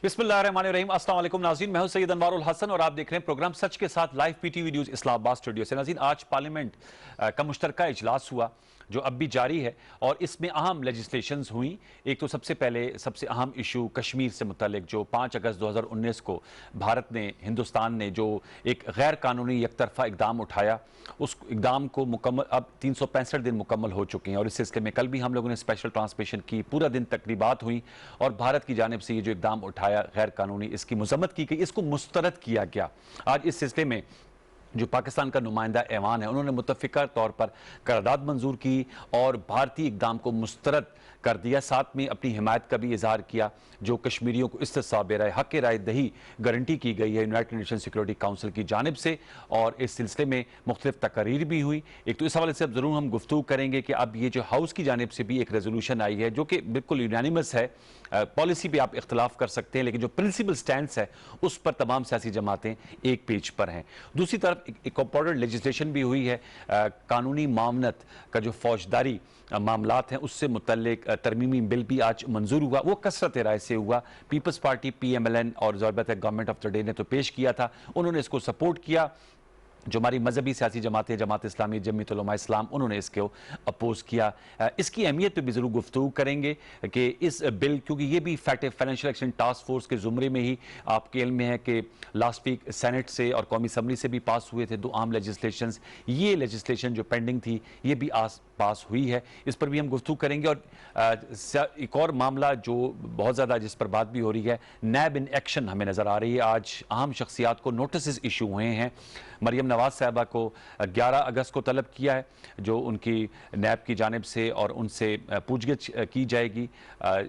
बिस्मिल्लाहिर्रहमानिर्रहीम। अस्सलाम वालेकुम नाज़रीन, मैं हूं सैयद अनवारुल हसन और आप देख रहे हैं प्रोग्राम सच के साथ live PTV news Islamabad studio से। नाज़रीन, आज पार्लियामेंट का मुश्तरका इजलास हुआ जो अब भी जारी है और इसमें अहम लेजिस्लेशंस हुई। एक तो सबसे पहले सबसे अहम इशू कश्मीर से मुतल्लिक जो 5 अगस्त 2019 को भारत ने, हिंदुस्तान ने जो एक गैर कानूनी एकतरफा इकदाम उठाया, उस इकदाम को मुकम्मल अब 365 दिन मुकम्मल हो चुके हैं और इस सिलसिले में कल भी हम लोगों ने स्पेशल ट्रांसमिशन की, पूरा दिन तकरीबात हुई और भारत की जानिब से ये जो इकदाम उठाया गैर कानूनी, इसकी मजम्मत की गई, इसको मुस्तरद किया गया। आज इस सिलसिले में जो पाकिस्तान का नुमाइंदा ऐवान है, उन्होंने मुतफ़िका तौर पर करारदाद मंजूर की और भारतीय इक़दाम को मुस्तरद कर दिया। साथ में अपनी हिमायत का भी इजहार किया। जो कश्मीरियों को इस्तिसाब राय, हक़ राय दही गारंटी की गई है यूनाइटेड नेशन सिक्योरिटी काउंसिल की जानिब से, और इस सिलसिले में मुख्तलिफ तकारीर भी हुई। एक तो इस हवाले से अब ज़रूर हम गुफ्तगू करेंगे कि अब ये जो हाउस की जानिब से भी एक रेजोल्यूशन आई है जो कि बिल्कुल यूनानिमस है। पॉलिसी पे आप इख्तलाफ कर सकते हैं लेकिन जो प्रिंसिपल स्टैंड्स है उस पर तमाम सियासी जमातें एक पेज पर हैं। दूसरी तरफ एक इंपॉर्टेंट लेजिस्लेशन भी हुई है। कानूनी मामनत का जो फौजदारी मामलात हैं उससे मुतल्लिक तरमीमी बिल भी आज मंजूर हुआ। वो कसरत राय से हुआ। पीपल्स पार्टी PMLN और ज़रूरत है गवर्नमेंट ऑफ द डे ने तो पेश किया था, उन्होंने इसको सपोर्ट किया। जो हमारी मजहबी सियासी जमातें, जमात इस्लामी, जमीयत उलमा इस्लाम, उन्होंने इसको अपोज किया। इसकी अहमियत पे भी ज़रूर गुफ्तगू करेंगे कि इस बिल, क्योंकि ये भी फाइनेंशियल एक्शन टास्क फोर्स के ज़ुमरे में ही, आपके इल्म में है कि लास्ट वीक सेनेट से और कौमी असम्बली से भी पास हुए थे 2 अहम लेजिस्लेशंस। ये लेजिस्लेशन जो पेंडिंग थी ये भी पास हुई है, इस पर भी हम गुफ्तगू करेंगे। और एक और मामला जो बहुत ज़्यादा जिस पर बात भी हो रही है, नैब इन एक्शन हमें नज़र आ रही है। आज अहम शख्सियात को नोटिस इशू हुए हैं। मरियम नवाज साहबा को 11 अगस्त को तलब किया है जो उनकी नैब की जानिब से, और उनसे पूछगिछ की जाएगी।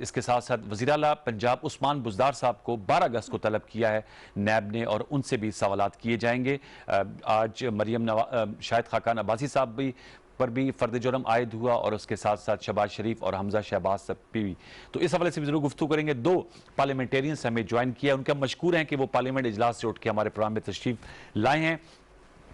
इसके साथ साथ वज़ीर आला पंजाब उस्मान बुज़दार साहब को 12 अगस्त को तलब किया है नैब ने और उनसे भी सवालात किए जाएंगे। आज शाहिद खाकान अब्बासी साहब भी पर भी फर्द जुर्म आयद हुआ और उसके साथ साथ शहबाज शरीफ और हमजा शहबाज सब भी। तो इस हवाले से भी जरूर गुफ्तगू करेंगे। 2 पार्लियामेंटेरियंस हमें ज्वाइन किया, उनके हम मशकूर हैं कि वो पार्लियामेंट इजलास से उठ के हमारे प्रोग्राम में तशरीफ लाए हैं।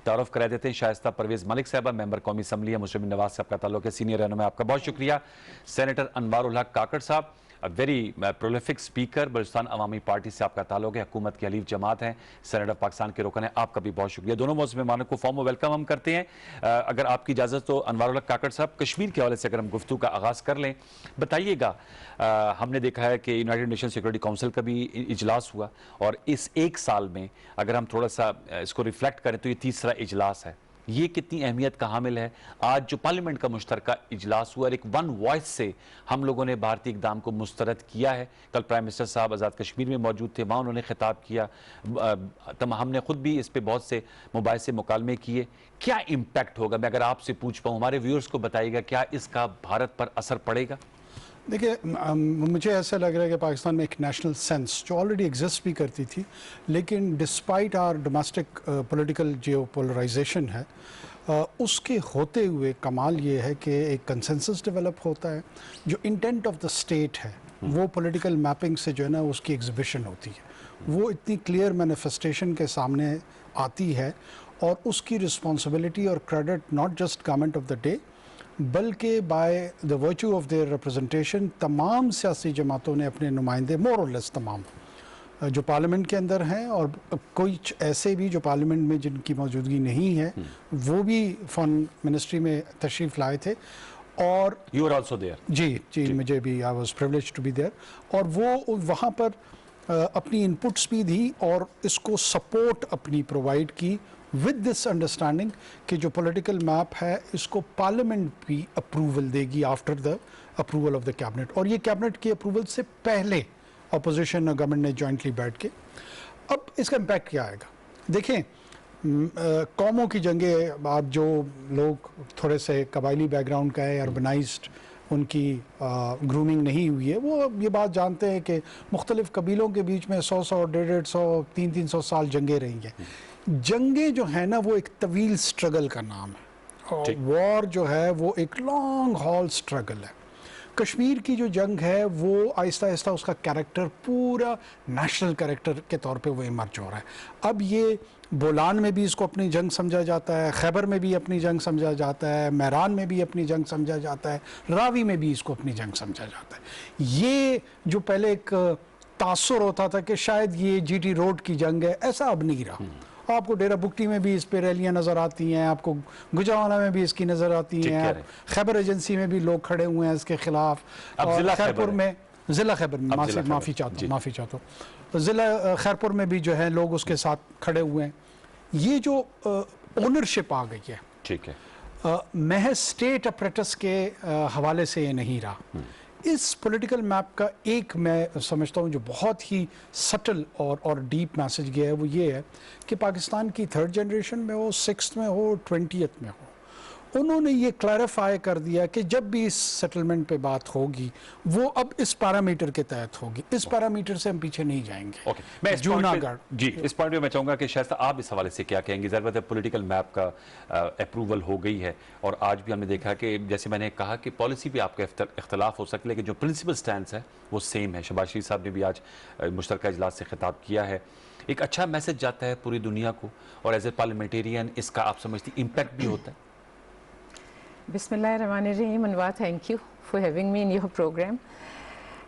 तारुफ करा देते हैं। शाइस्ता परवेज़ मलिक साहबा, मेंबर कौमी असम्बली है, मुस्लिम नवाज साहब का ताल्लुक है, सीनियर रहनुमा, आपका बहुत शुक्रिया। सेनेटर अनवारुल हक काकड़ साहब, वेरी प्रोलिफिक स्पीकर, बलूचिस्तान अवामी पार्टी से आपका ताल्लुक है, हुकूमत की हलीफ जमात है, सेनेट ऑफ पाकिस्तान के रुकन है, आपका भी बहुत शुक्रिया। दोनों मौजूद मेहमानों को फॉर्म वेलकम हम करते हैं। अगर आपकी इजाज़त तो अनवारुल हक काकड़ साहब, कश्मीर के हवाले से अगर हम गुफ्तगू का आगाज़ कर लें, बताइएगा। हमने देखा है कि यूनाइटेड नेशन सिक्योरिटी काउंसिल का भी इजलास हुआ और इस 1 साल में अगर हम थोड़ा सा इसको रिफ्लेक्ट करें तो ये 3रा इजलास है। ये कितनी अहमियत का हामिल है। आज जो पार्लियामेंट का मुश्तरका इजलास हुआ और एक वन वॉइस से हम लोगों ने भारतीय इक़दाम को मुस्तरद किया है। कल प्राइम मिनिस्टर साहब आज़ाद कश्मीर में मौजूद थे, वहाँ उन्होंने खिताब किया। हमने खुद भी इस पर बहुत से मुबाहिसे मुकालमे किए। क्या इम्पैक्ट होगा, मैं अगर आपसे पूछ पाऊँ, हमारे व्यूअर्स को बताइएगा, क्या इसका भारत पर असर पड़ेगा? देखिए, मुझे ऐसा लग रहा है कि पाकिस्तान में एक नेशनल सेंस जो ऑलरेडी एग्जिस्ट भी करती थी, लेकिन despite our domestic political geo polarization है, उसके होते हुए कमाल ये है कि एक कंसेंसस डेवलप होता है। जो इंटेंट ऑफ द स्टेट है वो पॉलिटिकल मैपिंग से जो है ना उसकी एग्जिबिशन होती है, वो इतनी क्लियर मैनिफेस्टेशन के सामने आती है और उसकी रिस्पॉन्सिबिलिटी और credit not just government of the day बल्कि by the virtue of their representation तमाम सियासी जमातों ने अपने नुमाइंदे मोर और लेस तमाम जो पार्लियामेंट के अंदर हैं और कुछ ऐसे भी जो पार्लियामेंट में जिनकी मौजूदगी नहीं है वो भी फॉरेन मिनिस्ट्री में तशरीफ़ लाए थे। और यू आर आल्सो देयर। जी, मुझे भी I was privileged to be there, और वो वहाँ पर अपनी इनपुट्स भी दी और इसको सपोर्ट अपनी प्रोवाइड की विद दिस अंडरस्टैंडिंग कि जो पॉलिटिकल मैप है इसको पार्लियामेंट भी अप्रूवल देगी after the approval of the cabinet, और ये कैबिनेट की अप्रूवल से पहले अपोजिशन और गवर्नमेंट ने जॉइंटली बैठ के। अब इसका इम्पैक्ट क्या आएगा? देखें, कौमों की जंगें, आप जो लोग थोड़े से कबायली बैकग्राउंड का है, अर्बनाइज्ड, उनकी ग्रूमिंग नहीं हुई है, वो ये बात जानते हैं कि मुख्तलिफ कबीलों के बीच में 100-100, 150-100, 300-300 साल जंगें रही हैं। जंगें जो है ना वो एक तवील स्ट्रगल का नाम है, और वॉर जो है वो एक लॉन्ग हॉल स्ट्रगल है। कश्मीर की जो जंग है वो आहिस्ता आहिस्ता उसका कैरेक्टर पूरा नेशनल कैरेक्टर के तौर पे वो इमर्ज हो रहा है। अब ये बोलान में भी इसको अपनी जंग समझा जाता है, खैबर में भी अपनी जंग समझा जाता है, महरान में भी अपनी जंग समझा जाता है, रावी में भी इसको अपनी जंग समझा जाता है। ये जो पहले एक तासुर होता था कि शायद ये जीटी रोड की जंग है, ऐसा अब नहीं रहा। आपको डेरा बुगटी में भी इस पे रैलियां नजर आती हैं, आपको गुजरावाला में भी इसकी नजर आती हैं, खैबर एजेंसी में भी लोग खड़े हुए हैं इसके खिलाफ, और खैरपुर में, जिला खैबर में, माफी चाहता हूँ, जिला खैरपुर में भी जो है लोग उसके साथ खड़े हुए हैं। ये जो ओनरशिप आ गई है, ठीक है, महज स्टेट अपरेटस के हवाले से ये नहीं रहा। इस पॉलिटिकल मैप का एक मैं समझता हूँ जो बहुत ही सटल और डीप मैसेज गया है, वो ये है कि पाकिस्तान की थर्ड जनरेशन में हो, सिक्स्थ में हो, 20th में हो, उन्होंने ये क्लैरिफाई कर दिया कि जब भी इस सेटलमेंट पे बात होगी वो अब इस पैरामीटर के तहत होगी, इस पैरामीटर से हम पीछे नहीं जाएंगे। मैं जूनागढ़ जी इस पॉइंट पे मैं चाहूंगा कि शायद आप इस हवाले से क्या कहेंगे। ज़रूरत है पॉलिटिकल मैप का अप्रूवल हो गई है, और आज भी हमने देखा कि जैसे मैंने कहा कि पॉलिसी भी आपका इख्तलाफ हो सकता है, लेकिन जो प्रिंसिपल स्टैंड है वो सेम है। शहबाज शरीफ साहब ने भी आज मुश्तरका इजलास से खिताब किया है, एक अच्छा मैसेज जाता है पूरी दुनिया को, और एज ए पार्लियामेंटेरियन इसका आप समझती इम्पैक्ट भी होता है। बिस्मिल्लाहिर्रहमानिर्रहीम, Anwar, thank you for having me in your programme.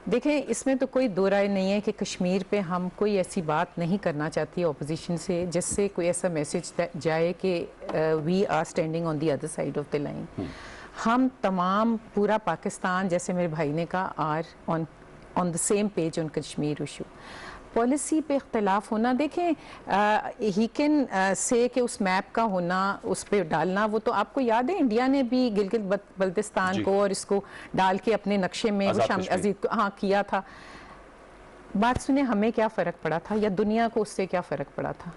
देखें, इसमें तो कोई दो राय नहीं है कि कश्मीर पे हम कोई ऐसी बात नहीं करना चाहती अपोजिशन से जिससे कोई ऐसा मैसेज जाए कि we are standing on the other side of the line. हम तमाम पूरा पाकिस्तान, जैसे मेरे भाई ने कहा, are on the same page on Kashmir issue. Policy पे इख्तलाफ होना, देखें, ही कैन से कि उस मैप का होना, उस पे डालना, वो तो आपको याद है इंडिया ने भी गिलगित बल्तिस्तान को और इसको डाल के अपने नक्शे में अजीज हाँ किया था। बात सुने, हमें क्या फ़र्क पड़ा था या दुनिया को उससे क्या फ़र्क पड़ा था?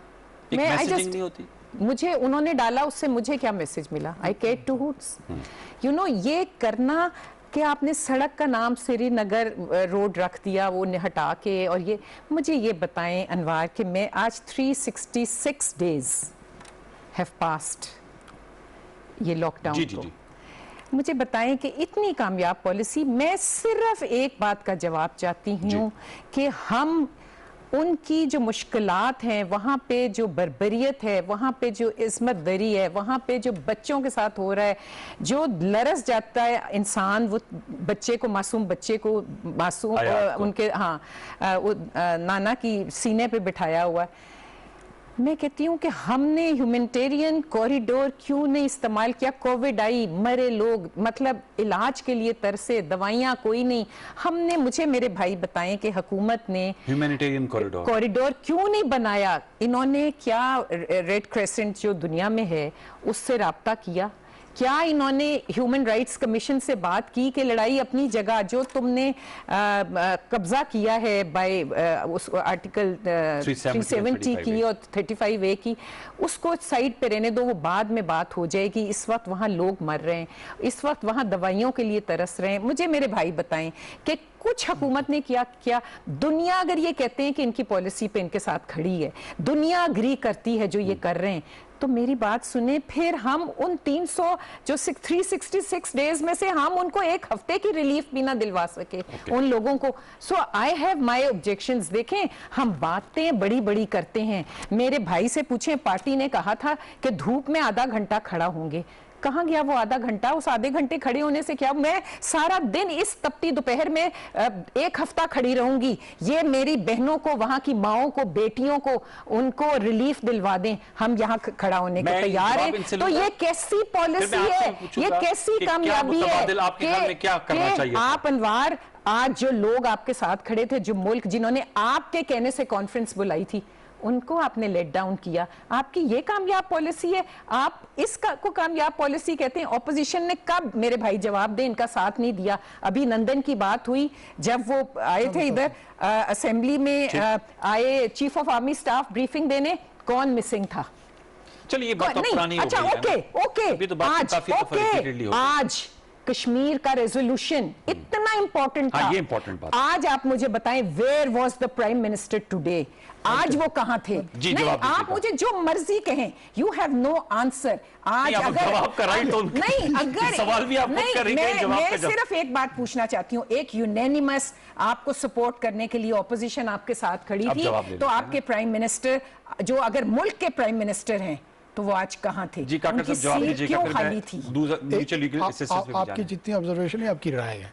मुझे उन्होंने डाला, उससे मुझे क्या मैसेज मिला? I care two hoots, you know. ये करना कि आपने सड़क का नाम श्रीनगर रोड रख दिया, वो हटा के, और ये मुझे ये बताएं अनवार कि मैं आज 366 डेज हैव पास्ड ये लॉकडाउन को। मुझे बताएं कि इतनी कामयाब पॉलिसी, मैं सिर्फ एक बात का जवाब चाहती हूँ कि हम उनकी जो मुश्किलात हैं, वहाँ पे जो बर्बरियत है, वहाँ पे जो इस्मत दरी है, वहाँ पे जो बच्चों के साथ हो रहा है, जो लरस जाता है इंसान, वो बच्चे को, मासूम बच्चे को, मासूम उनके नाना की सीने पे बिठाया हुआ है। मैं कहती हूँ कि हमने ह्यूमैनिटेरियन कॉरिडोर क्यों नहीं इस्तेमाल किया? कोविड आई, मरे लोग, मतलब इलाज के लिए तरसे, दवाइयाँ कोई नहीं। हमने, मुझे मेरे भाई बताएं कि हुकूमत ने ह्यूमैनिटेरियन कॉरिडोर क्यों नहीं बनाया? इन्होंने क्या रेड क्रेसेंट जो दुनिया में है उससे राब्ता किया? क्या इन्होंने ह्यूमन राइट्स कमीशन से बात की कि लड़ाई अपनी जगह, जो तुमने कब्जा किया है बाय उस आर्टिकल 370 की और 35A की, उसको साइड पे रहने दो, वो बाद में बात हो जाएगी। इस वक्त वहाँ लोग मर रहे हैं, इस वक्त वहाँ दवाइयों के लिए तरस रहे हैं। मुझे मेरे भाई बताएं कि कुछ हुकूमत ने क्या? दुनिया अगर ये कहते हैं कि इनकी पॉलिसी पे इनके साथ खड़ी है, दुनिया अग्री करती है जो ये कर रहे हैं, तो मेरी बात सुने, फिर हम उन 366 डेज में से हम उनको एक हफ्ते की रिलीफ भी ना दिलवा सके उन लोगों को। सो आई हैव माय ऑब्जेक्शंस। देखें, हम बातें बड़ी बड़ी करते हैं। मेरे भाई से पूछें, पार्टी ने कहा था कि धूप में आधा घंटा खड़ा होंगे, कहाँ गया वो आधा घंटा? उस आधे घंटे खड़े होने से क्या? मैं सारा दिन इस तपती दोपहर में एक हफ्ता खड़ी रहूंगी। ये मेरी बहनों को, वहां की माओं को, बेटियों को, उनको रिलीफ दिलवा दें, हम यहाँ खड़ा होने को तैयार हैं। तो ये कैसी पॉलिसी है? ये कैसी कामयाबी है कि आप अनवार, आज जो लोग आपके साथ खड़े थे, जो मुल्क जिन्होंने आपके कहने से कॉन्फ्रेंस बुलाई थी, उनको आपने लेट डाउन किया। आपकी ये कामयाब पॉलिसी है? आप इसका को कामयाब पॉलिसी कहते हैं? ऑपोजिशन ने कब, मेरे भाई जवाब दें, इनका साथ नहीं दिया। अभी नंदन की बात हुई, जब वो आए थे इधर असेंबली में, आए chief of army staff briefing देने, कौन मिसिंग था? चलिए, बात तो पुरानी हो गई है। अच्छा, ओके, आज कश्मीर का रेजोल्यूशन इतना इंपॉर्टेंट था। ये इंपॉर्टेंट बात। आज आप मुझे बताएं, where was the prime minister today? आज वो कहां थे? नहीं, आप मुझे जो मर्जी कहें, यू हैव नो आंसर। आज अगर नहीं, अगर सवाल भी आप कर रही हैं, मैं सिर्फ एक बात पूछना चाहती हूँ, एक यूनैनिमस आपको सपोर्ट करने के लिए ऑपोजिशन आपके साथ खड़ी थी, तो आपके प्राइम मिनिस्टर, जो अगर मुल्क के प्राइम मिनिस्टर हैं, तो वो आज कहां थे? जी, उनकी सीट क्यों खाली थी? आपकी जितनी ऑब्जर्वेशन है, आपकी राय है,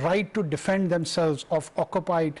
right to defend themselves of occupied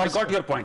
I got your point.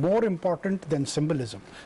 more important than symbolism.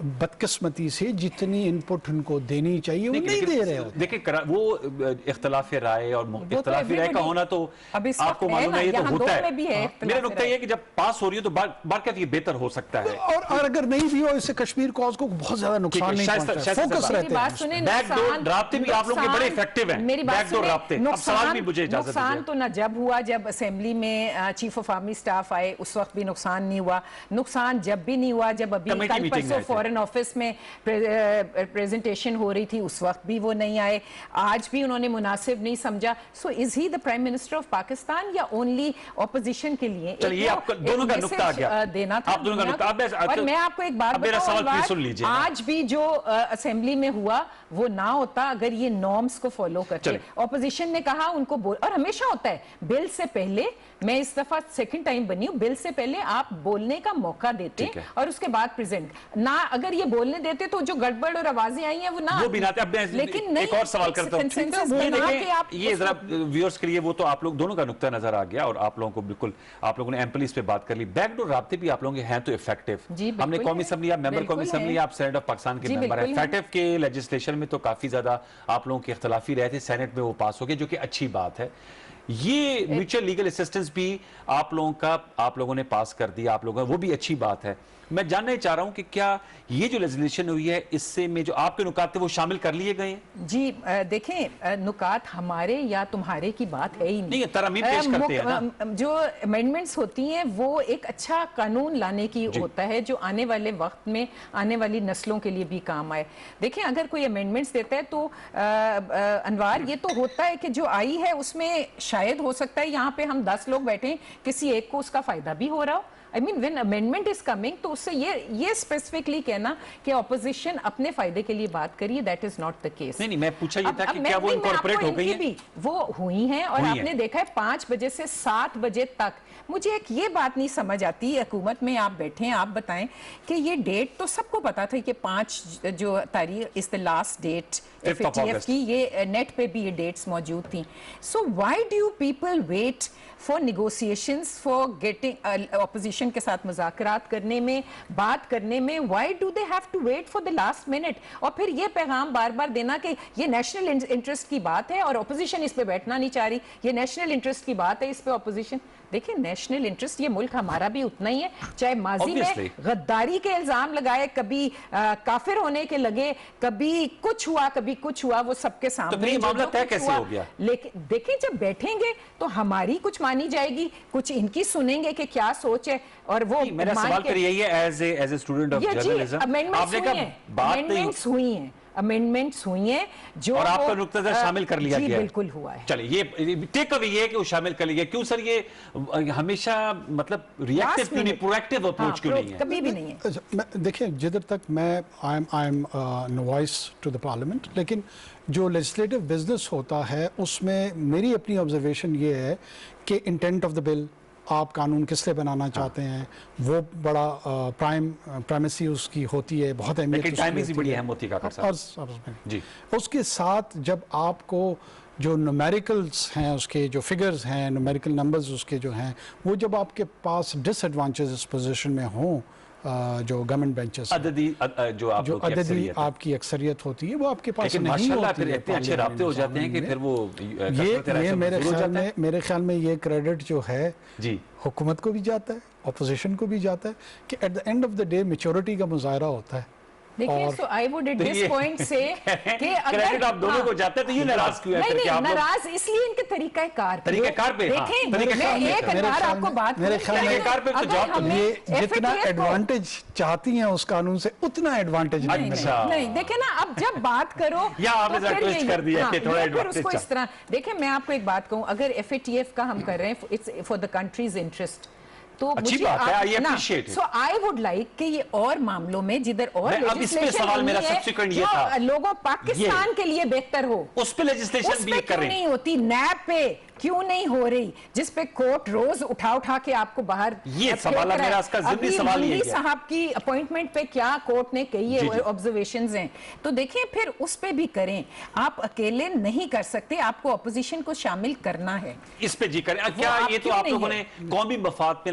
बदकिस्मती से जितनी इनपुट उनको देनी चाहिए वो नहीं दे रहे होते। देखिए वो इख्तलाफ राय और इख्तलाफी राय का होना तो आपको मालूम है, ये तो होता है। मेरा नुक्ता ये है कि जब पास हो रही है तो बार बेहतर हो सकता है, और अगर नहीं भी हो, इससे कश्मीर कॉज को बहुत ज्यादा नुकसान नहीं पहुंचता है, फोकस रहते हैं। बैकडोर राब्ते भी आप लोगों के बड़े इफेक्टिव हैं, बैकडोर राब्ते। अब सवाल भी मुझे इजाजत दीजिए। नुकसान तो ना जब हुआ जब असेंबली में चीफ ऑफ आर्मी स्टाफ आए, उस वक्त भी नुकसान नहीं हुआ। नुकसान जब भी नहीं हुआ जब अभी कल परसों फॉरेन ऑफिस में प्रेजेंटेशन हो रही थी, उस वक्त भी वो नहीं आए। आज भी उन्होंने मुनासिब नहीं समझा। So is he the prime minister of Pakistan या ओनली ऑपोजिशन के लिए? चलिए आपका दोनों का नुक्ता आ गया, देना था, आप दोनों का नुक्ता। और मैं आपको एक बात बताऊं, आज भी जो असेंबली में हुआ वो ना होता अगर ये नॉर्म्स को फॉलो करते। ऑपोजिशन ने कहा उनको बोल, और हमेशा होता है बिल से पहले, मैं इस दफा सेकंड टाइम बनी हूं, बिल से पहले आप बोलने का मौका देते हैं और उसके बाद प्रेजेंट ना, अगर ये बोलने देते तो जो गड़बड़ और आवाजें आई हैं वो ना, वो भी ना। लेकिन एक और सवाल करता हूं, ये जरा व्यूअर्स के लिए, वो तो आप लोग दोनों का नुक्ता नजर आ गया और आप लोगों को बिल्कुल, आप लोगों ने एमपी इस पे बात कर ली। बैकडोर राब्ते भी आप लोगों के हैं तो इफेक्टिव। हमने कौमी असेंबली, आप मेंबर कौमी असेंबली, आप सेनेट ऑफ पाकिस्तान के मेंबर हैं। फैटिव के लेजिस्लेशन में तो काफी ज्यादा आप लोगों के इख्तलाफी रहे थे, सेनेट में वो पास हो गए, जो कि अच्छी बात है। ये म्यूचुअल लीगल असिस्टेंस भी आप लोगों ने पास कर दिया, आप लोगों ने, वो भी अच्छी बात है। मैं जानना चाह रहा हूं कि क्या ये जो लेजिस्लेशन हुई है, इससे में जो आपके नुकात थे वो शामिल कर लिए गए हैं? जी देखें, नुकात हमारे या तुम्हारे की बात है ही नहीं, तरमीम पेश करते हैं ना। जो अमेंडमेंट्स होती हैं वो एक अच्छा कानून लाने की होता है, जो आने वाले वक्त में आने वाली नस्लों के लिए भी काम आए। देखें, अगर कोई अमेंडमेंट्स देता है तो अनवार, ये तो होता है कि जो आई है उसमें शायद हो सकता है यहाँ पे हम 10 लोग बैठे, किसी एक को उसका फायदा भी हो रहा हो। I mean, when amendment is coming, तो उससे ये स्पेसिफिकली कहना कि ऑपोजिशन अपने फायदे के लिए बात करिए, that is not the case. नहीं, मैं पूछा ये था कि क्या वो इनकॉर्पोरेट हो गई हैं? वो हुई हैं, और आपने देखा है 5 बजे से 7 बजे तक। मुझे एक ये बात नहीं समझ आती, हुकूमत में आप बैठे हैं, आप बताएं कि ये डेट तो सबको पता था कि 5 जो तारीख is the last date FATF की, ये नेट पे भी ये डेट्स मौजूद थी। So why do you people wait for negotiations, for getting opposition के साथ मुज़ाकरात करने में, बात करने में, why do they have to wait for the last minute? और फिर ये पैगाम बार बार देना कि ये नेशनल इंटरेस्ट की बात है और ऑपोजिशन इस पे बैठना नहीं चाह रही, ये नेशनल इंटरेस्ट की बात है, इस पे ऑपोजिशन। देखिए, नेशनल इंटरेस्ट, ये मुल्क हमारा भी उतना ही है, चाहे माजी में गद्दारी के इल्जाम लगाए, कभी काफिर होने के लगे, कभी कुछ हुआ, कभी कुछ हुआ, वो सबके सामने। तो ये मामला तय कैसे हो गया? लेकिन देखिए, जब बैठेंगे तो हमारी कुछ मानी जाएगी, कुछ इनकी सुनेंगे कि क्या सोच है, और वो मेरा सवाल फिर यही है, as a student of journalism, आपने कहा अमेंडमेंट्स हुई हैं, अमेंडमेंट्स हुई हैं जो, और आपका नुक्ता शामिल कर लिया गया है? बिल्कुल हुआ है। चलिए, ये टेक अवे ये है कि वो शामिल कर लिया। क्यों सर, ये हमेशा मतलब रिएक्टिव क्यों नहीं, प्रोएक्टिव अप्रोच क्यों नहीं है? कभी भी नहीं है। देखिए, जिधर तक मैं I am no voice to the parliament, लेकिन जो लेजिस्लेटिव बिजनेस होता है उसमें मेरी अपनी ऑब्जर्वेशन ये है कि इंटेंट ऑफ द बिल, आप कानून किस लिए बनाना चाहते हैं, वो बड़ा प्राइमेसी उसकी होती है, बहुत अहमियत जी। उसके साथ जब आपको जो न्यूमेरिकल्स हैं, उसके जो फिगर्स हैं, न्यूमेरिकल नंबर्स उसके जो हैं, वो जब आपके पास डिसएडवांटेजेस पोजीशन में हों, जो गवर्नमेंट बेंचेस जो अददी आपकी अक्सरियत होती है, वो आपके पास नहीं होती है। इतने अच्छे राब्ते हो जाते हैं कि फिर वो ये मेरे ख्याल में ये क्रेडिट जो है जी हुकूमत को भी जाता है, अपोजिशन को भी जाता है, कि at the end of the day maturity का मुजाहरा होता है। देखिए, so I would at this point say कि अगर आप दोनों को जाते हैं तो ये नाराज क्यों है? नहीं, नाराज इसलिए इनके तरीकाकार पे देखें, मैं एक बार आपको बात, मेरे ख्याल में ये जितना एडवांटेज चाहती हैं उस कानून से, उतना एडवांटेज नहीं। देखें ना, अब जब बात करो या आपने ट्विस्ट कर दिया कि थोड़ा एडवांटेज उसको इस तरह देखें। मैं आपको एक बात कहूं, अगर FATF का हम कर रहे हैं, it's for the countries interest, तो अच्छी बात है, I appreciate. So I would like कि ये और मामलों में जिधर और सवाल मेरा सब्सिक्वेंट ये था, लोगों पाकिस्तान के लिए बेहतर हो, उस पे लेजिस्लेशन भी कर रहे हैं। नहीं होती, नैब पे क्यों नहीं हो रही, जिस पे कोर्ट रोज उठा के आपको बाहर, ये सवाल मेरा इसका ज़िम्नी सवाल ही है, साहब की अपॉइंटमेंट पे क्या कोर्ट ने कही है, ऑब्जर्वेशंस हैं, तो देखिए फिर उस पे भी करें। आप अकेले नहीं कर सकते, आपको अपोजिशन को शामिल करना है इस पे जी करें। क्या ये तो आप लोगों ने कौमी मफाद में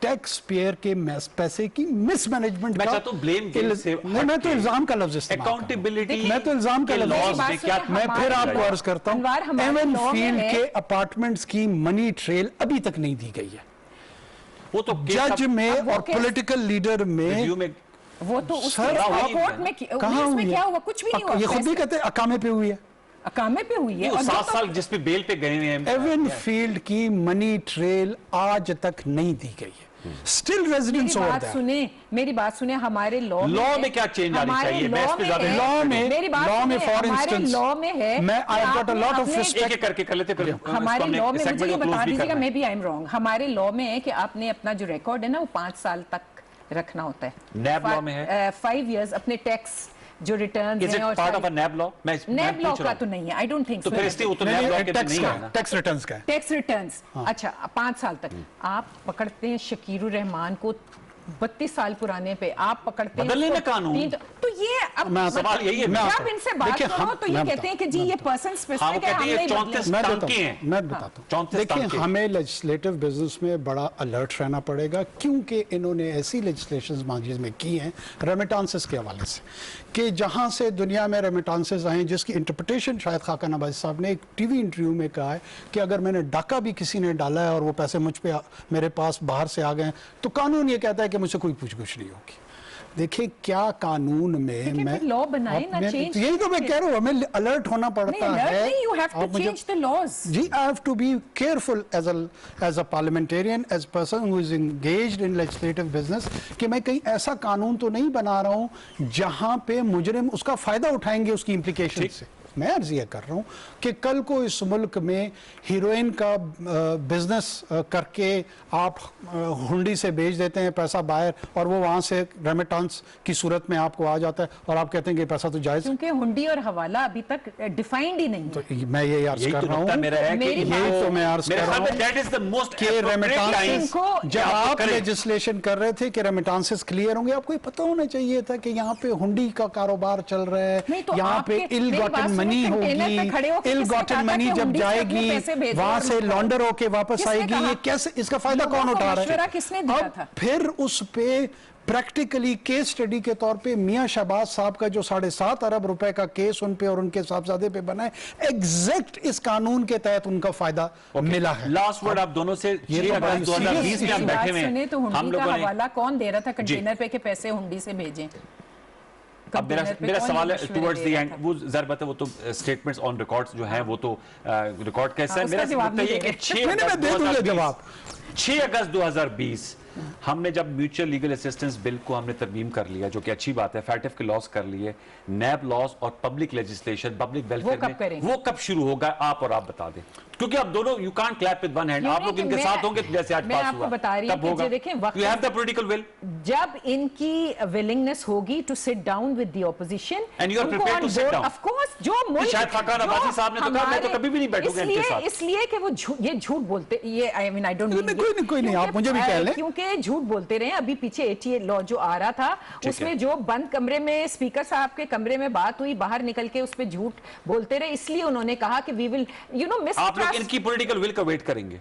टैक्स पेयर के पैसे की मिसमैनेजमेंट मैं का चाहता हूं blame game से नहीं, मैं तो इल्जाम का लफ्ज इस्तेमाल कर रहा हूं। Accountability मैं तो इल्जाम का के लफ्ज laws में क्या मैं फिर आपको अर्ज करता हूं, अनवार, हमारे एवन law में फील्ड है- के अपार्टमेंट्स की मनी ट्रेल अभी तक नहीं दी गई है। वो तो जज में अब वो और केस- पॉलिटिकल लीडर में रिव्यू में वो तो उस सर, कोर्ट में कहाँ उसमें हुई क्या है? हुआ, कुछ भी नहीं हुआ, ये खुद भी कहते हैं अकामे पे हुई है। अकामे पे हुई है। वो और 7 जो साल जिस पे बेल पे गए हुए हैं एवन फील्ड की मनी ट्रेल आज तक नहीं दी गई है। स्टिल मेरी रेजिडेंट्स ओवर बात दैट। सुने, मेरी बात सुने, हमारे लॉ में क्या change आनी चाहिए? मैं इस पे ज्यादा लॉ में मेरी बात लॉ में सुनिए, फॉर हमारे इंस्टेंस लॉ में है मैं आई कि गॉट अ आपने लॉट ऑफ अपने- रिस्पेक्ट। एक करके कर लेते फिर हमारे लॉ में, मुझे ये बता दीजिएगा, मैं मैं भी आई एम रॉन्ग, हमारे लॉ में है कि आपने अपना जो रिकॉर्ड है ना वो 5 साल तक रखना होता है। नैब लॉ में है 5 इयर्स अपने टैक्स जो return is it part of a NAB law? NAB law का तो नहीं है, आई डोंट थिंक तो फिर इसलिए वो तो नैब लॉ के तो नहीं है ना। टैक्स रिटर्न्स का है। Tax returns. अच्छा 5 साल तक आप पकड़ते हैं शकीरुर रहमान को 32 साल पुराने पे, आप पकड़ते हैं बदल लेना उसको कानून। तो ये अब मैं सवाल यही है, मैं जब आपको- इनसे बात देखिए, करो तो ये मैं कहते हैं कि जी ये पर्सन हाँ, वो स्पेसिफिक है, कहते हम हैं नहीं 34 बदलेंगे। मैं टांके बताता हैं। हूं, मैं बताता हूं। 34 देखिए, टांके। हमें लेजिस्लेटिव बिजनेस में बड़ा अलर्ट रहना पड़ेगा, क्योंकि इन्होंने ऐसी लेजिस्लेशंस मांझी में की हैं रेमिटांसेस के हवाले से कि जहां से दुनिया में रेमिटांसेस आए, जिसकी इंटरप्रिटेशन शायद खाका नवाज साहब ने एक टीवी इंटरव्यू में कहा है कि अगर मैंने डाका भी किसी ने डाला है और वो पैसे मुझ पे मेरे पास बाहर से आ गए तो कानून ये कहता है कि मुझसे कोई पूछगछ नहीं होगी। देखिए क्या कानून में मैं लॉ बनाए ना, चेंज। यही तो मैं कह रहा हूँ, हमें अलर्ट होना पड़ता है। यू हैव आप टू मुझे- चेंज द लॉज। जी, I have to be careful as a parliamentarian, as a person who is engaged in legislative business, कि मैं कहीं ऐसा कानून तो नहीं बना रहा हूं जहां पे मुजरिम उसका फायदा उठाएंगे उसकी इम्प्लीकेशन से। मैं अर्ज ये कर रहा हूं कि कल को इस मुल्क में हीरोइन का बिजनेस करके आप हुंडी से बेच देते हैं पैसा बाहर, और वो वहां से रेमिटेंस की सूरत में आपको आ जाता है और आप कहते हैं कि पैसा तो जायज है। क्योंकि हुंडी और हवाला अभी तक डिफाइंड ही नहीं है। तो मैं ये अर्ज यही कर तो रहा नुकता हूँ, मेरा है कि मेरी यही तो मैं अर्ज कर रहा हूँ दैट इज द मोस्ट कि रेमिटेंसेस इनको- जब आप लेजिस्लेशन कर रहे थे कि रेमिटेंसेस क्लियर होंगे, आपको ये पता होना चाहिए था कि यहाँ पे हुंडी का कारोबार चल रहा नहीं है, तो यहाँ पे आपके- इल मेरी बात गॉटन सुनो, मनी कंटेनर पे खड़े होके होगी, इल किसने गॉटन कहा था मनी कि जब हुंडी से अपने जाएगी पैसे भेजो वहां और से मत करो? लॉन्डर होके वापस किसने आएगी, कहा? ये कैसे, इसका फायदा लोगों कौन को उठा रहा मशवरा है? किसने दिया अब था? फिर उस पे प्रैक्टिकली केस स्टडी के तौर पे मियां शहबाज साहब का जो 7.5 अरब रुपए का केस उन पे और उनके साहबजादे पे बना है, एग्जैक्ट इस कानून के तहत उनका फायदा मिला है। लास्ट वर्ड आप दोनों से। ये 6 तो बड़ा अगस्त 2020 में हम बात बैठे हुए सुने तो हैं, हुंडी हम का लोगों ने। हवाला कौन दे रहा था कंटेनर पे के पैसे हुंडी से भेजें? अब मेरा कंटेनर पे मेरा कौन सवाल है मशवरे टुवर्ड्स द दे रहा एंड, था? वो ज़रूरत है, वो तो स्टेटमेंट्स ऑन रिकॉर्ड्स जो हैं वो तो रिकॉर्ड कैसे है। उसका मेरा जवाब मुद्दा नहीं ये दे कि रहे। 6 नहीं, मैं दे दूंगा जवाब। 6 अगस्त 2020 हमने जब म्यूचुअल लीगल असिस्टेंस बिल को हमने तरमीम कर लिया, जो कि अच्छी बात है, फैटिफ के लॉस कर लिए, नैब लॉस और पब्लिक लेजिस्लेशन, पब्लिक वेलफेयर कब करेंगे? वो कब शुरू होगा, आप और आप बता दें, क्योंकि आप दोनों you can't clap with one hand. आप लोग इनके साथ होंगे तो जैसे आज मैं पास आपको हुआ बता रही हूं तब कि होगा। ये देखें, वक्त- you have the political will जब इनकी विलिंगनेस होगी to sit down with the opposition, And you are prepared to sit down? Of course, जो मुल्क शायद खाका नवाज़ी साहब ने तो कहा, मैं तो कभी भी नहीं बैठूंगा इनके साथ। इसलिए कि वो ये झूठ बोलते, ये आई मीन आई डोंट कोई नहीं, आप मुझे भी कह लें। क्योंकि झूठ बोलते रहे। अभी पीछे 88 लॉ जो आ रहा था, उसमें जो बंद कमरे में स्पीकर साहब के कमरे में बात हुई, बाहर निकल के उस पे झूठ बोलते रहे, इसलिए उन्होंने कहा कि वी विल मिस आप लोग इनकी पॉलिटिकल विल का वेट करेंगे।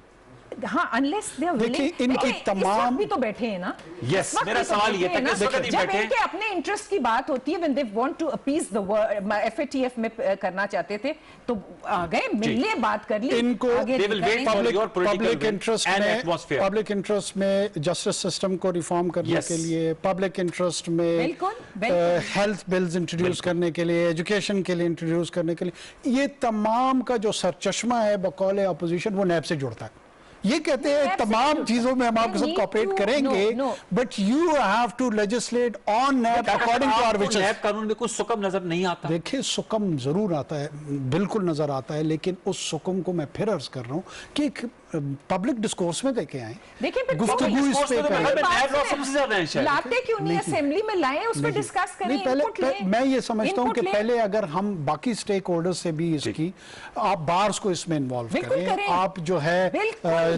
हाँ, अनलेस दे आर देखिए, विलिंग। इनकी तमाम भी तो बैठे हैं ना। Yes, इस वक्त मेरा भी तो सवाल ये बैठे था हैं कि ना। इस वक्त ही जब बैठे हैं। इनके अपने इंटरेस्ट की बात होती है, when they want to appease the world, FATF में करना चाहते थे, तो आ गए, मिलने बात कर ली, इनको आगे They will wait निकलेंगे। for your political public will interest and में atmosphere. पब्लिक इंटरेस्ट में जस्टिस सिस्टम को रिफॉर्म करने Yes. के लिए, पब्लिक इंटरेस्ट में बिल्कुल, बिल्कुल। हेल्थ बिल्स इंट्रोड्यूस करने के लिए, एजुकेशन के लिए इंट्रोड्यूस करने के लिए, ये तमाम का जो सरचश्मा है बकौल अपोजिशन, वो नैब से जुड़ता है। ये कहते हैं नैब से तमाम जुड़ता चीजों में हम आपके You साथ need कॉपरेट to- करेंगे, no. But you have to legislate on NAB according to our wishes. NAB कानून में कुछ सुकम नजर नहीं आता। देखिए, सुकम जरूर आता है, बिल्कुल नजर आता है, लेकिन उस सुकम को मैं फिर अर्ज कर रहा हूँ कि पब्लिक डिस्कोर्स में देखे आए, देखिए, फिर गुफ्तगू public इस discourse पे में तो करें। मैं बात नैब लॉ है। सबसे ज्यादा है शायद। लाते क्यों नहीं असेंबली में लाएं, उस पर डिस्कस करें, नहीं, पहले input लें। मैं ये समझता हूँ कि Input लें। पहले अगर हम बाकी स्टेक होल्डर्स से भी इसकी, आप बार्स को इसमें इन्वॉल्व बिल्कुल करें, करें। आप जो है बिल्कुल।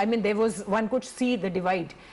I mean there was one could see the divide.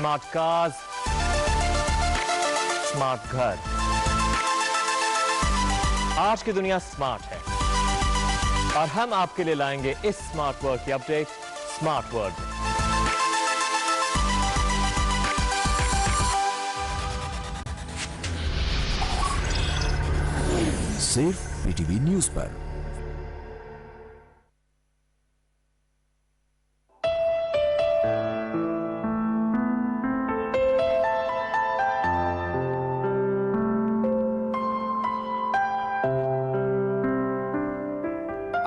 Smart cars, smart घर। आज की दुनिया स्मार्ट है और हम आपके लिए लाएंगे इस स्मार्ट वर्ल्ड की अपडेट स्मार्ट वर्ल्ड में। सिर्फ पीटीवी न्यूज पर।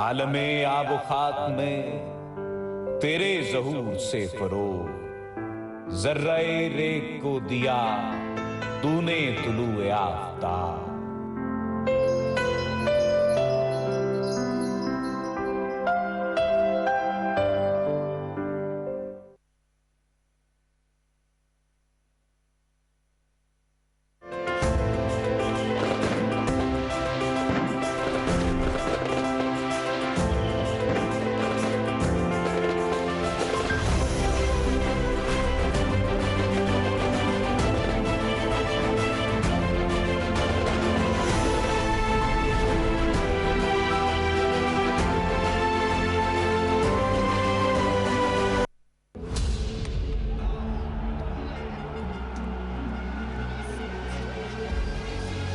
आलमे आब खाक में तेरे ज़हूर से फरोग, ज़र्रे रेग को दिया तूने तुलूए Aftab.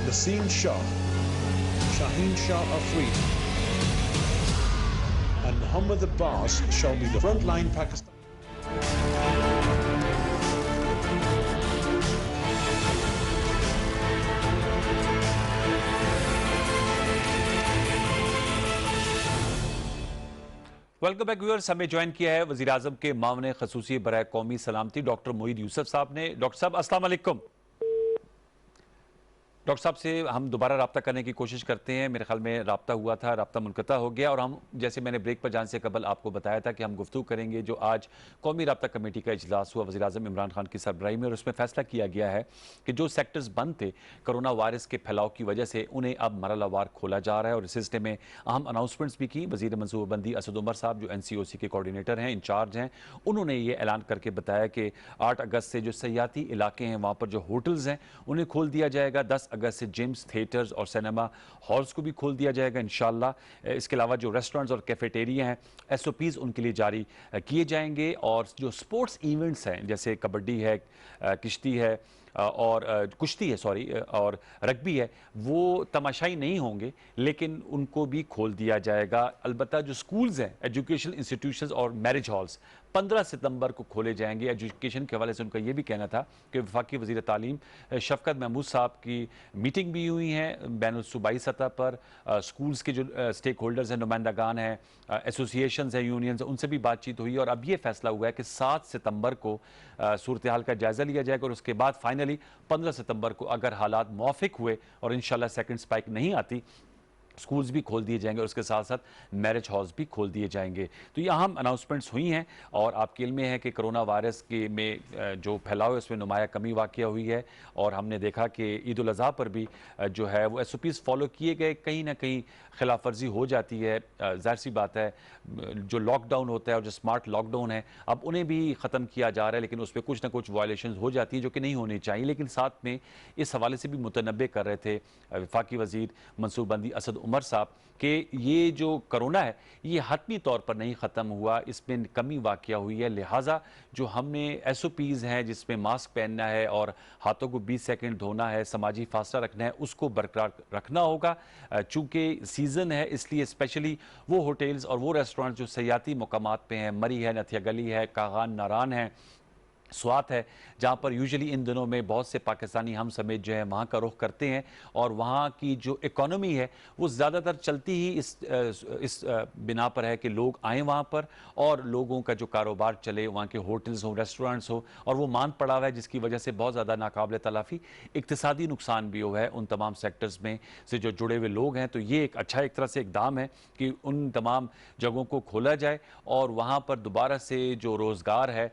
Naseem Shah, Shaheen Shah Afridi, and Muhammad Abbas shall be the frontline Pakistan. Welcome back viewers. हमें ज्वाइन किया है वज़ीर आज़म के मामले खसूसी बराए कौमी सलामती डॉक्टर मोईद यूसुफ साहब ने। डॉक्टर साहब अस्सलाम वालेकुम। डॉक्टर साहब से हम दोबारा रब्ता करने की कोशिश करते हैं। मेरे ख्याल में रब्ता हुआ था, रब्ता मुनक़ता हो गया, और हम जैसे मैंने ब्रेक पर जाने से कबल आपको बताया था कि हम गुफ्तगू करेंगे जो आज कौमी रब्ता कमेटी का इजलास हुआ वज़ीर आज़म इमरान खान की सरबराही में, और उसमें फैसला किया गया है कि जो सेक्टर्स बंद थे कोरोना वायरस के फैलाव की वजह से उन्हें अब मरहलावार खोला जा रहा है। और इस सिलसिले में अहम अनाउंसमेंट्स भी की। वज़ीर मनसूबाबंदी असद उमर साहब जो NCOC के कोऑर्डिनेटर हैं, इंचार्ज हैं, उन्होंने ये ऐलान करके बताया कि 8 अगस्त से जो सयाती इलाके हैं वहाँ पर जो होटल्स हैं उन्हें खोल दिया जाएगा। 10 अगस्त से जिम्स, थिएटर्स और सिनेमा हॉल्स को भी खोल दिया जाएगा इंशाल्लाह। इसके अलावा जो रेस्टोरेंट्स और कैफेटेरिया हैं SOPs उनके लिए जारी किए जाएंगे। और जो स्पोर्ट्स इवेंट्स हैं जैसे कबड्डी है, किश्ती है और कुश्ती है और रग्बी है, वो तमाशाई नहीं होंगे लेकिन उनको भी खोल दिया जाएगा। अलबत्ता जो स्कूल्स हैं, एजुकेशनल इंस्टीट्यूशंस और मैरिज हॉल्स 15 सितंबर को खोले जाएंगे। एजुकेशन के हवाले से उनका ये भी कहना था कि वफाकी वज़ीर तालीम शफकत महमूद साहब की मीटिंग भी हुई है बैनुल सूबाई सतह पर। स्कूल्स के जो स्टेक होल्डर्स हैं, नुमाइंदगान हैं, एसोसिएशंस हैं, यूनियंस हैं, उनसे भी बातचीत हुई और अब ये फैसला हुआ है कि 7 सितंबर को सूरत हाल का जायज़ा लिया जाएगा और उसके बाद फाइनली 15 सितंबर को अगर हालात मुआफ़िक हुए और इंशाल्लाह सेकंड स्पाइक नहीं आती, स्कूल्स भी खोल दिए जाएंगे और उसके साथ साथ मैरिज हॉल्स भी खोल दिए जाएंगे। तो ये अहम अनाउंसमेंट्स हुई हैं और आपके इल्म में है कि कोरोना वायरस के में जो फैलाव है उसमें नुमाया कमी वाक़या हुई है और हमने देखा कि ईद उल अज़हा पर भी जो है वो SOPs फॉलो किए गए। कहीं ना कहीं खिलाफ वर्जी हो जाती है, ज़ाहिर सी बात है। जो लॉकडाउन होता है और जो स्मार्ट लॉकडाउन है अब उन्हें भी ख़त्म किया जा रहा है, लेकिन उस पर कुछ ना कुछ वायलेशन हो जाती है जो कि नहीं होनी चाहिए। लेकिन साथ में इस हवाले से भी मुतनब्बे कर रहे थे वफाकी वज़ीर मनसूबाबंदी असद उमर साहब कि ये जो कोरोना है ये हतमी तौर पर नहीं ख़त्म हुआ, इसमें कमी वाक़या हुई है। लिहाजा जो हमने SOPs हैं जिसमें मास्क पहनना है और हाथों को 20 सेकंड धोना है, समाजी फासला रखना है, उसको बरकरार रखना होगा। चूँकि सीज़न है इसलिए स्पेशली वो होटल्स और वो रेस्टोरेंट जो सयाती मकामात पे हैं, मरी है, नथिया गली है, कागान नारान है, स्वात है, जहाँ पर यूजुअली इन दिनों में बहुत से पाकिस्तानी हम समेत जो है वहाँ का रुख करते हैं और वहाँ की जो इकोनॉमी है वो ज़्यादातर चलती ही इस बिना पर है कि लोग आएँ वहाँ पर और लोगों का जो कारोबार चले, वहाँ के होटल्स हों, रेस्टोरेंट्स हो, और वो मान पड़ा हुआ है जिसकी वजह से बहुत ज़्यादा नाकाबिल तलाफ़ी इक़्तिसादी नुकसान भी हुआ है उन तमाम सेक्टर्स में से जो जुड़े हुए लोग हैं। तो ये एक अच्छा एक तरह से इक़दाम है कि उन तमाम जगहों को खोला जाए और वहाँ पर दोबारा से जो रोज़गार है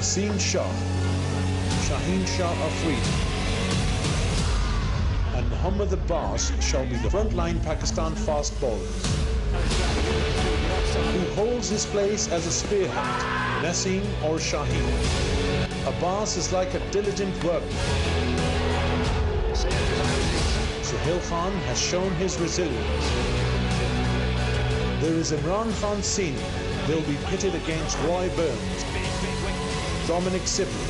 Naseem Shah, Shaheen Shah Afridi, and Mohammad Abbas shall be the frontline Pakistan fast bowlers. Who holds his place as a spearhead, Naseem or Shaheen? Abbas is like a diligent workman. Sohail Khan has shown his resilience. There is Imran Khan Senior. They'll be pitted against Roy Burns, Dominic Sibley,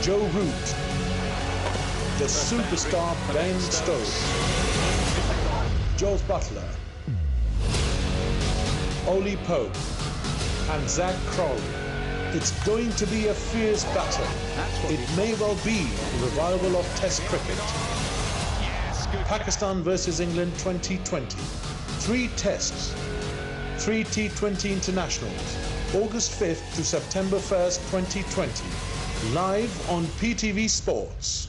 Joe Root, the superstar Ben Stokes, Jules Butler, Oli Pope, and Zach Crowley. It's going to be a fierce battle. It may well be a revival of Test cricket. Pakistan versus England 2020. 3 tests, 3 T20 internationals. August 5th to September 1st, 2020. Live on PTV Sports.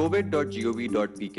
covid.gov.pk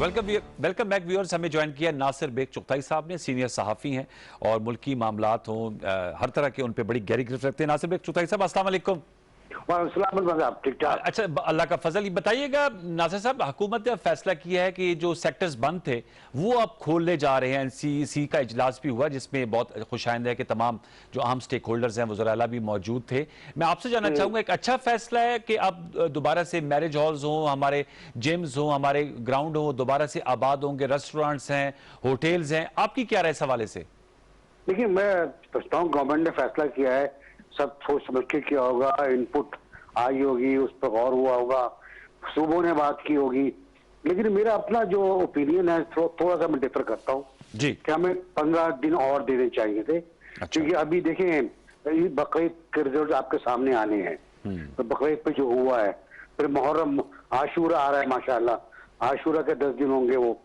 welcome back viewers. हमें join किया Nasir bag Chughtai साहब ने, senior सहाफ़ी हैं और मुल्की मामलात हों हर तरह के उन पे बड़ी गहरी गिरफ्त रखते हैं। नासिर बेग चुगताई साहब अस्सलाम वालेकुम। ठीक ठाक। अच्छा, अल्लाह का फजल। ये बताइएगा नासिर साहब, हुकूमत ने फैसला किया है कि जो सेक्टर्स बंद थे वो अब खोलने जा रहे हैं। NCC का इजलास भी हुआ जिसमें बहुत खुशाइंद है कि तमाम जो अहम स्टेक होल्डर्स हैं वज़ीर आला भी मौजूद थे। मैं आपसे जानना चाहूँगा, एक अच्छा फैसला है कि अब दोबारा से मैरिज हॉल्स हों, हमारे जिम्स हों, हमारे ग्राउंड हों, दोबारा से आबाद होंगे, रेस्टोरेंट्स हैं, होटल्स हैं, आपकी क्या राय इस हवाले से? देखिए, मैं समझता हूँ गवर्नमेंट ने फैसला किया है, सब सोच समझ के किया होगा, इनपुट आई होगी, उस पर गौर हुआ होगा, सूबों ने बात की होगी। लेकिन मेरा अपना जो ओपिनियन है थोड़ा सा मैं डिफर करता हूँ जी, कि हमें 15 दिन और देने चाहिए थे। क्योंकि अभी देखें बकरीद के रिजल्ट आपके सामने आने हैं, तो बकरीद पे जो हुआ है, फिर मुहर्रम आशूरा आ रहा है, माशाल्लाह आशूरा के 10 दिन होंगे। वो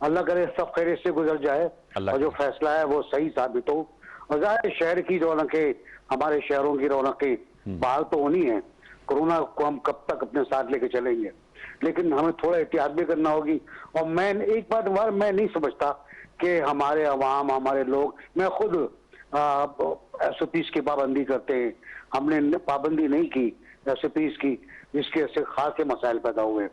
अल्लाह करे सब खैरियत से गुजर जाए और जो फैसला है वो सही साबित हो। और ज़ाहिर शहर की रौनकें, हमारे शहरों की रौनकें बहाल तो होनी है। कोरोना को हम कब तक अपने साथ लेके चलेंगे, लेकिन हमें थोड़ा एहतियात भी करना होगी। और मैं एक बात मैं नहीं समझता कि हमारे अवाम, हमारे लोग, मैं खुद SOPs की पाबंदी करते हैं, हमने पाबंदी नहीं की SOPs की, जिसके से खास के मसाइल पैदा हुए।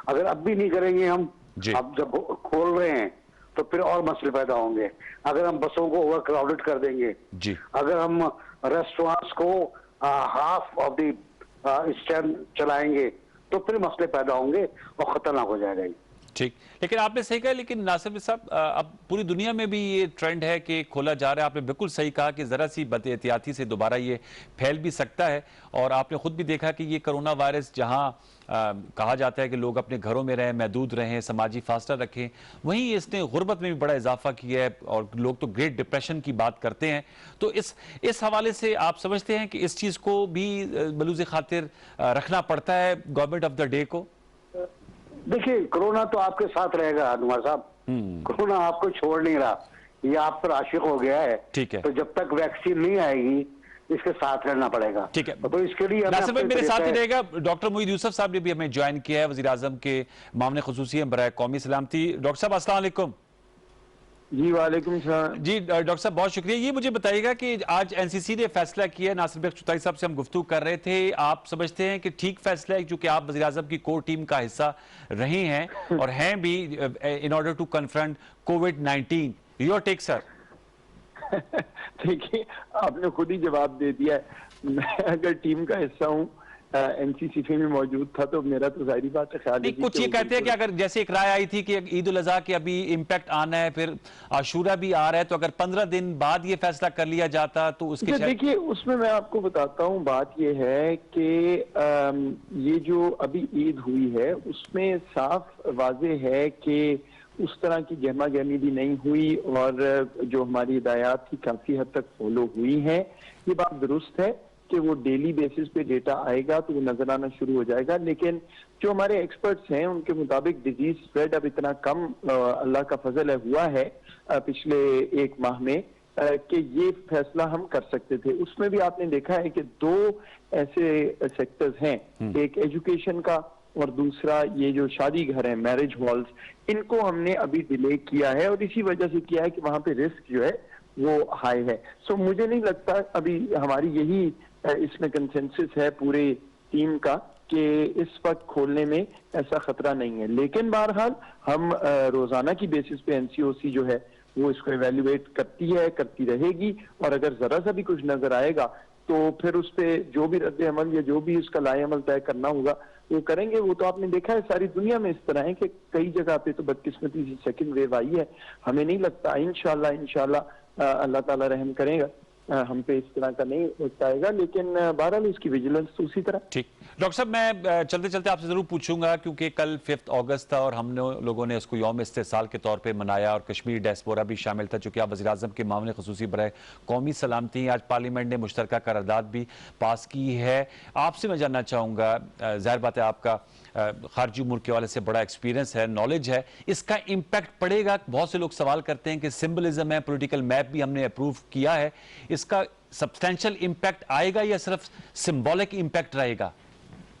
अगर अब भी नहीं करेंगे हम, अब जब खोल रहे हैं तो फिर और मसले पैदा होंगे। अगर हम बसों को ओवर क्राउडेड कर देंगे, अगर हम रेस्टोरेंट्स को हाफ ऑफ द स्टैंड चलाएंगे तो फिर मसले पैदा होंगे और खतरनाक हो जाएगा। ठीक, लेकिन आपने सही कहा। लेकिन नासिर साहब, अब पूरी दुनिया में भी ये ट्रेंड है कि खोला जा रहा है। आपने बिल्कुल सही कहा कि ज़रा सी बदएहतियाती से दोबारा ये फैल भी सकता है। और आपने खुद भी देखा कि ये कोरोना वायरस जहां कहा जाता है कि लोग अपने घरों में रहें, महदूद रहें, समाजी फासला रखें, वहीं इसने गुर्बत में भी बड़ा इजाफा किया है और लोग तो ग्रेट डिप्रेशन की बात करते हैं। तो इस हवाले से आप समझते हैं कि इस चीज़ को भी बलूज़ खातिर रखना पड़ता है गवर्नमेंट ऑफ द डे को? देखिए, कोरोना तो आपके साथ रहेगा अनुवर साहब, कोरोना आपको छोड़ नहीं रहा, ये आप पर आशिक हो गया है। ठीक है, तो जब तक वैक्सीन नहीं आएगी इसके साथ रहना पड़ेगा। ठीक है, तो इसके लिए नासिर भाई मेरे साथ ही रहेगा। डॉक्टर मोईद यूसुफ साहब ने भी हमें ज्वाइन किया है, वज़ीर आज़म के मामले खुसूसी बराए कौमी सलामती। डॉक्टर साहब अस्सलाम वालेकुम। जी वालेकुम सलाम। जी डॉक्टर साहब बहुत शुक्रिया। ये मुझे बताइएगा कि आज NCC ने फैसला किया, नासिर बेग चुगताई साहब से हम गुफ्तगू कर रहे थे, आप समझते हैं कि ठीक फैसला है क्योंकि आप वज़ीर आज़म की कोर टीम का हिस्सा रहे हैं और हैं भी इन ऑर्डर टू कन्फ्रंट कोविड-19? Your take sir. देखिए, आपने खुद ही जवाब दे दिया है। मैं अगर टीम का हिस्सा हूँ, NCC में मौजूद था, तो मेरा तो जाहिर बात है ख्याल है। कुछ ये कहते हैं कि अगर जैसे एक राय आई थी कि ईद उल अज़हा के अभी इम्पैक्ट आना है, फिर आशूरा भी आ रहा है, तो अगर 15 दिन बाद ये फैसला कर लिया जाता तो उसके देखिए, उसमें मैं आपको बताता हूँ, बात ये है कि ये जो अभी ईद हुई है उसमें साफ वाजे है कि उस तरह की गहमा गहमी भी नहीं हुई और जो हमारी हिदायत थी काफी हद तक फॉलो हुई है। ये बात दुरुस्त है कि वो डेली बेसिस पे डेटा आएगा तो वो नजर आना शुरू हो जाएगा। लेकिन जो हमारे एक्सपर्ट्स हैं उनके मुताबिक डिजीज स्प्रेड अब इतना कम अल्लाह का फजल है हुआ है पिछले 1 माह में कि ये फैसला हम कर सकते थे। उसमें भी आपने देखा है कि 2 ऐसे सेक्टर्स हैं, एक एजुकेशन का और दूसरा ये जो शादी घर है, मैरिज हॉल्स, इनको हमने अभी डिले किया है और इसी वजह से किया है कि वहां पे रिस्क जो है वो हाई है। सो मुझे नहीं लगता, अभी हमारी यही इसमें कंसेंसस है पूरे टीम का कि इस वक्त खोलने में ऐसा खतरा नहीं है। लेकिन बहरहाल हम रोजाना की बेसिस पे NCOC जो है वो इसको इवेल्युएट करती है, करती रहेगी और अगर जरा सा भी कुछ नजर आएगा तो फिर उस पे जो भी रद्द अमल या जो भी उसका लाए अमल तय करना होगा वो करेंगे। वो तो आपने देखा है सारी दुनिया में इस तरह है कि कई जगह पे तो बदकिस्मती से सेकंड वेव आई है। हमें नहीं लगता, इंशाल्लाह अल्लाह ताला रहम करेगा, हम पे इस तरह का नहीं हो पाएगा। लेकिन बहरहाल इसकी विजिलेंस तो उसी तरह। ठीक, डॉक्टर साहब मैं चलते चलते आपसे जरूर पूछूंगा क्योंकि कल 5 अगस्त था और हम लोगों ने इसको यौम इस्तेसाल के तौर पे मनाया और कश्मीरी डायस्पोरा भी शामिल था। चूंकि आप वज़ीर आज़म के मामले खुसूसी बराए कौमी सलामती, आज पार्लियामेंट ने मुश्तरका करारदाद भी पास की है। आपसे मैं जानना चाहूँगा, ज़ाहिर बात है आपका खारजी मुल्क के वाले से बड़ा एक्सपीरियंस है, नॉलेज है, इसका इम्पैक्ट पड़ेगा? बहुत से लोग सवाल करते हैं कि सिंबलिज्म है, पॉलिटिकल मैप भी हमने अप्रूव किया है, इसका सब्सटेंशियल इम्पैक्ट आएगा या सिर्फ सिंबॉलिक इम्पैक्ट रहेगा?